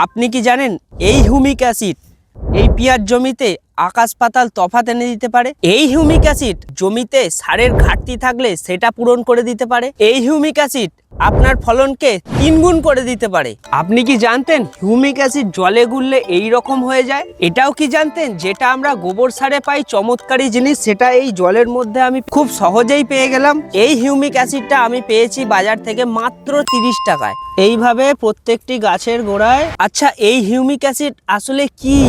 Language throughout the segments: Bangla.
আপনি কি জানেন এই হিউমিক অ্যাসিড এই পেঁয়াজ জমিতে আকাশ পাতাল তফাৎ এনে দিতে পারে। এই হিউমিক অ্যাসিড জমিতে সারের ঘাটতি থাকলে সেটা পূরণ করে দিতে পারে। এই হিউমিক অ্যাসিড আপনার ফলনকে 3 গুণ করে দিতে পারে। আপনি কি জানতেন হিউমিক অ্যাসিড জলে গুললে এই রকম হয়ে যায়? এটাও কি জানতেন যেটা আমরা গোবর সারে পাই চমৎকারী জিনিস, সেটা এই জলের মধ্যে আমি খুব সহজেই পেয়ে গেলাম। এই হিউমিক অ্যাসিডটা আমি পেয়েছি বাজার থেকে মাত্র 30 টাকায়। এইভাবে প্রত্যেকটি গাছের গোড়ায়। আচ্ছা, এই হিউমিক অ্যাসিড আসলে কি?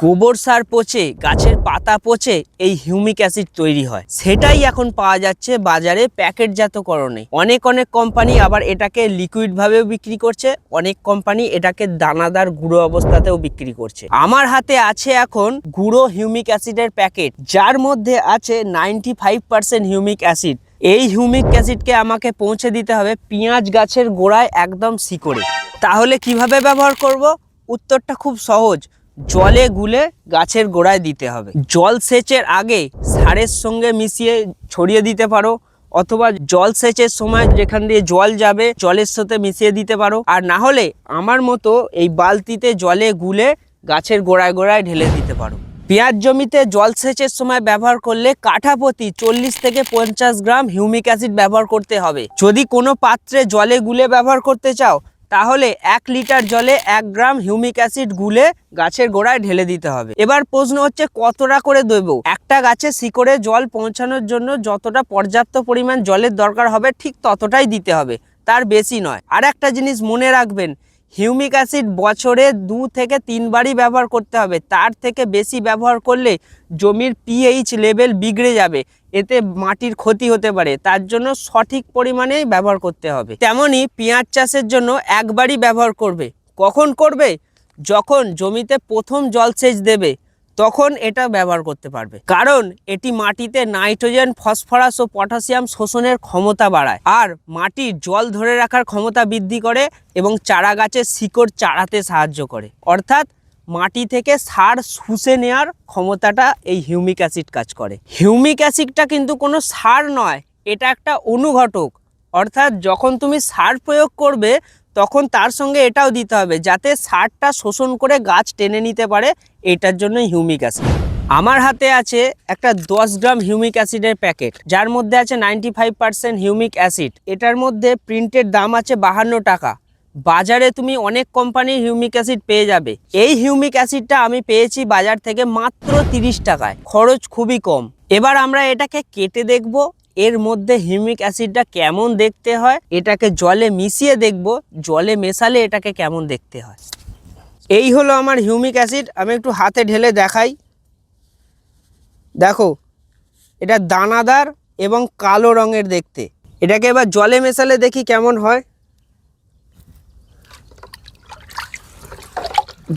গোবর সার পচে গাছের পাতা পচে এই হিউমিক অ্যাসিড তৈরি হয়, সেটাই এখন পাওয়া যাচ্ছে বাজারে প্যাকেটজাতকরণে। অনেক কোম্পানি আবার এটাকে লিকুইড ভাবেও বিক্রি করছে, অনেক কোম্পানি এটাকে দানাদার গুঁড়ো অবস্থাতেও বিক্রি করছে। আমার হাতে আছে এখন গুঁড়ো হিউমিক অ্যাসিডের প্যাকেট, যার মধ্যে আছে 95% হিউমিক অ্যাসিড। এই হিউমিক অ্যাসিডকে আমাকে পৌঁছে দিতে হবে পেঁয়াজ গাছের গোড়ায় একদম শিকড়ে। তাহলে কিভাবে ব্যবহার করব? উত্তরটা খুব সহজ, জলে গুলে গাছের গোড়ায় দিতে হবে। জল সেচের আগে সারের সঙ্গে মিশিয়ে ছড়িয়ে দিতে পারো, অথবা জল সেচের সময় যেখান দিয়ে জল যাবে জলের সাথে মিশিয়ে দিতে পারো। আর না হলে আমার মতো এই বালতিতে জলে গুলে গাছের গোড়ায় গোড়ায় ঢেলে দিতে পারো। পেঁয়াজ জমিতে জল সেচের সময় ব্যবহার করলে কাঠা প্রতি 40 থেকে 50 গ্রাম হিউমিক অ্যাসিড ব্যবহার করতে হবে। যদি কোনো পাত্রে জলে গুলে ব্যবহার করতে চাও তাহলে 1 লিটার জলে 1 গ্রাম হিউমিক অ্যাসিড গুলে গাছের গোড়ায় ঢেলে দিতে হবে। এবার প্রশ্ন হচ্ছে কতটা করে দেবো? একটা গাছে শিকড়ে জল পৌঁছানোর জন্য যতটা পর্যাপ্ত পরিমাণ জলের দরকার হবে ঠিক ততটাই দিতে হবে, তার বেশি নয়। আর একটা জিনিস মনে রাখবেন, হিউমিক অ্যাসিড বছরে 2 থেকে 3 বারই ব্যবহার করতে হবে। তার থেকে বেশি ব্যবহার করলে জমির পিএইচ লেভেল বিগড়ে যাবে, এতে মাটির ক্ষতি হতে পারে। তার জন্য সঠিক পরিমাণে ব্যবহার করতে হবে। তেমনি পেঁয়াজ চাষের জন্য একবারই ব্যবহার করবে। কখন করবে? যখন জমিতে প্রথম জলসেচ দেবে তখন এটা ব্যবহার করতে পারবে, কারণ এটি মাটিতে নাইট্রোজেন, ফসফরাস ও পটাশিয়াম শোষণের ক্ষমতা বাড়ায়, আর মাটির জল ধরে রাখার ক্ষমতা বৃদ্ধি করে এবং চারা গাছের শিকড় চাড়াতে সাহায্য করে। অর্থাৎ মাটি থেকে সার শুষে নেওয়ার ক্ষমতাটা এই হিউমিক অ্যাসিড কাজ করে। হিউমিক অ্যাসিডটা কিন্তু কোনো সার নয়, এটা একটা অনুঘটক। অর্থাৎ যখন তুমি সার প্রয়োগ করবে তখন তার সঙ্গে এটাও দিতে হবে যাতে সারটা শোষণ করে গাছ টেনে নিতে পারে, এটার জন্য হিউমিক অ্যাসিড। আমার হাতে আছে একটা 10 গ্রাম হিউমিক অ্যাসিডের প্যাকেট, যার মধ্যে আছে 95% হিউমিক অ্যাসিড। এটার মধ্যে প্রিন্টের দাম আছে 52 টাকা। বাজারে তুমি অনেক কোম্পানির হিউমিক অ্যাসিড পেয়ে যাবে। এই হিউমিক অ্যাসিডটা আমি পেয়েছি বাজার থেকে মাত্র 30 টাকায়, খরচ খুবই কম। এবার আমরা এটাকে কেটে দেখব এর মধ্যে হিউমিক অ্যাসিডটা কেমন দেখতে হয়। এটাকে জলে মিশিয়ে দেখব, জলে মেশালে এটাকে কেমন দেখতে হয়। এই হলো আমার হিউমিক অ্যাসিড, আমি একটু হাতে ঢেলে দেখাই। দেখো, এটা দানাদার এবং কালো রঙের দেখতে। এটাকে এবার জলে মেশালে দেখি কেমন হয়।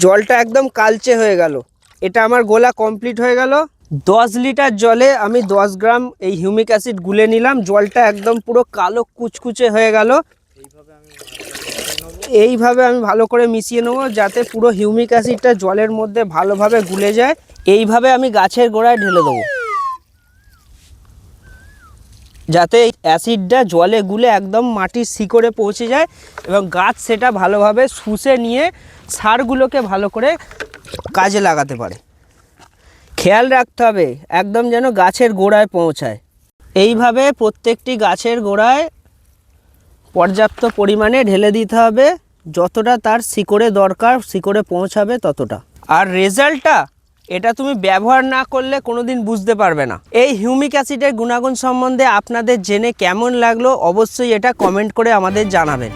জলটা একদম কালচে হয়ে গেল। এটা আমার গোলা কমপ্লিট হয়ে গেল। 10 লিটার জলে আমি 10 গ্রাম এই হিউমিক অ্যাসিড গুলে নিলাম। জলটা একদম পুরো কালো কুচকুচে হয়ে গেল। এইভাবে আমি ভালো করে মিশিয়ে নেবো যাতে পুরো হিউমিক অ্যাসিডটা জলের মধ্যে ভালোভাবে গুলে যায়। এইভাবে আমি গাছের গোড়ায় ঢেলে দেবো যাতে অ্যাসিডটা জলে গুলে একদম মাটির শিকড়ে পৌঁছে যায় এবং গাছ সেটা ভালোভাবে শুষে নিয়ে সারগুলোকে ভালো করে কাজে লাগাতে পারে। খেয়াল রাখতে হবে একদম যেন গাছের গোড়ায় পৌঁছায়। এইভাবে প্রত্যেকটি গাছের গোড়ায় পর্যাপ্ত পরিমাণে ঢেলে দিতে হবে, যতটা তার শিকড়ে দরকার শিকড়ে পৌঁছাবে ততটা। আর রেজাল্টটা এটা তুমি ব্যবহার না করলে কোনোদিন বুঝতে পারবে না। এই হিউমিক অ্যাসিডের গুণাগুণ সম্বন্ধে আপনাদের জেনে কেমন লাগলো অবশ্যই এটা কমেন্ট করে আমাদের জানাবেন।